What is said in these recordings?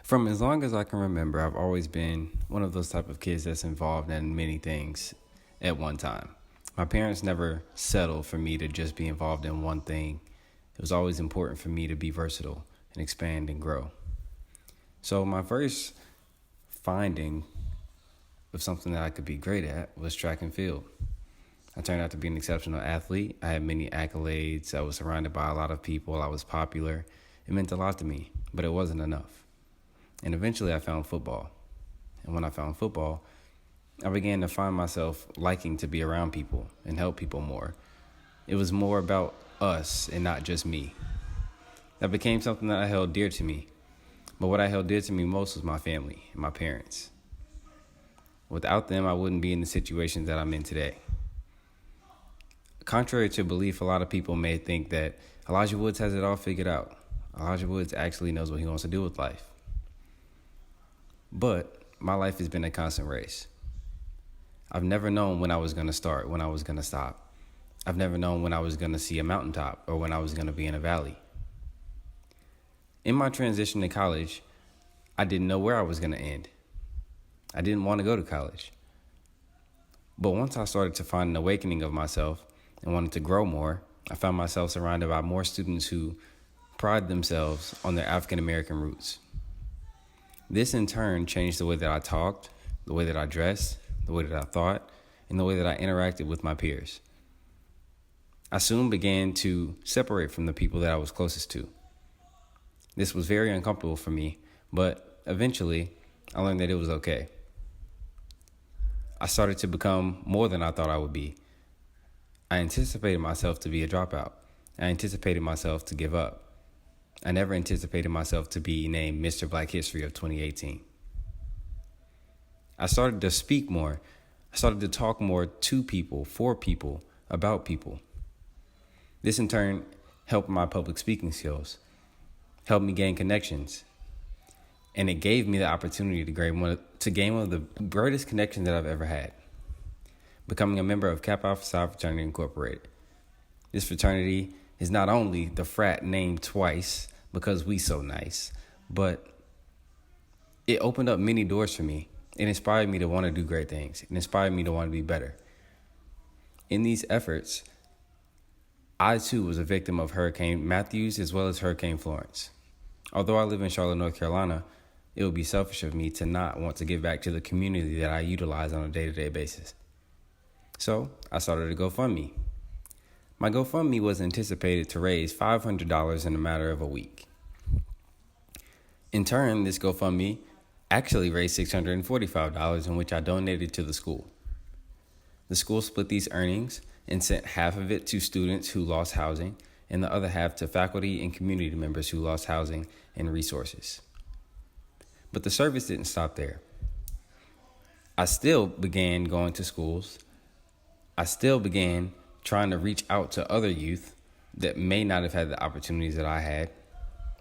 From as long as I can remember, I've always been one of those type of kids that's involved in many things at one time. My parents never settled for me to just be involved in one thing. It was always important for me to be versatile and expand and grow. So my first finding of something that I could be great at was track and field. I turned out to be an exceptional athlete. I had many accolades. I was surrounded by a lot of people. I was popular. It meant a lot to me, but it wasn't enough. And eventually I found football. And when I found football, I began to find myself liking to be around people and help people more. It was more about us and not just me. That became something that I held dear to me. But what I held dear to me most was my family and my parents. Without them, I wouldn't be in the situation that I'm in today. Contrary to belief, a lot of people may think that Elijah Woods has it all figured out. Elijah Woods actually knows what he wants to do with life. But my life has been a constant race. I've never known when I was going to start, when I was going to stop. I've never known when I was going to see a mountaintop or when I was going to be in a valley. In my transition to college, I didn't know where I was going to end. I didn't want to go to college. But once I started to find an awakening of myself and wanted to grow more, I found myself surrounded by more students who pride themselves on their African American roots. This in turn changed the way that I talked, the way that I dressed, the way that I thought, and the way that I interacted with my peers. I soon began to separate from the people that I was closest to. This was very uncomfortable for me, but eventually I learned that it was okay. I started to become more than I thought I would be. I anticipated myself to be a dropout. I anticipated myself to give up. I never anticipated myself to be named Mr. Black History of 2018. I started to speak more. I started to talk more to people, for people, about people. This in turn helped my public speaking skills, helped me gain connections, and it gave me the opportunity to gain one of the greatest connections that I've ever had, becoming a member of Kappa Alpha Psi Fraternity Incorporated. This fraternity is not only the frat named twice because we so nice, but it opened up many doors for me. It inspired me to want to do great things. It inspired me to want to be better. In these efforts, I too was a victim of Hurricane Matthews as well as Hurricane Florence. Although I live in Charlotte, North Carolina, it would be selfish of me to not want to give back to the community that I utilize on a day-to-day basis. So I started a GoFundMe. My GoFundMe was anticipated to raise $500 in a matter of a week. In turn, this GoFundMe actually raised $645, in which I donated to the school. The school split these earnings and sent half of it to students who lost housing and the other half to faculty and community members who lost housing and resources. But the service didn't stop there. I still began going to schools. I still began trying to reach out to other youth that may not have had the opportunities that I had,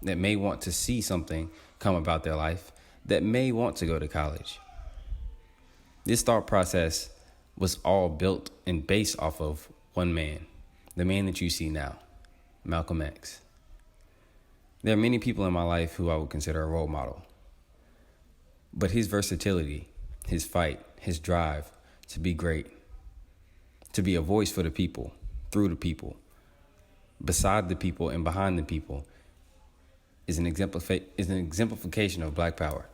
that may want to see something come about their life, that may want to go to college. This thought process was all built and based off of one man, the man that you see now, Malcolm X. There are many people in my life who I would consider a role model, but his versatility, his fight, his drive to be great, to be a voice for the people, through the people, beside the people and behind the people, is an exemplification of Black power.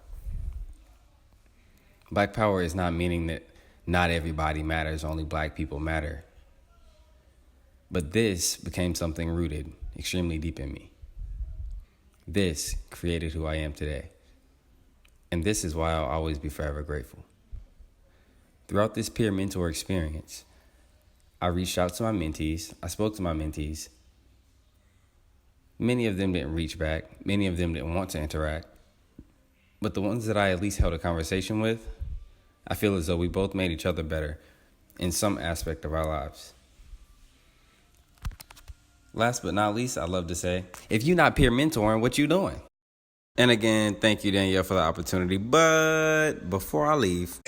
Black power is not meaning that not everybody matters, only Black people matter. But this became something rooted extremely deep in me. This created who I am today. And this is why I'll always be forever grateful. Throughout this peer mentor experience, I reached out to my mentees. I spoke to my mentees. Many of them didn't reach back. Many of them didn't want to interact. But the ones that I at least held a conversation with, I feel as though we both made each other better in some aspect of our lives. Last but not least, I'd love to say, if you're not peer mentoring, what you doing? And again, thank you, Danielle, for the opportunity. But before I leave,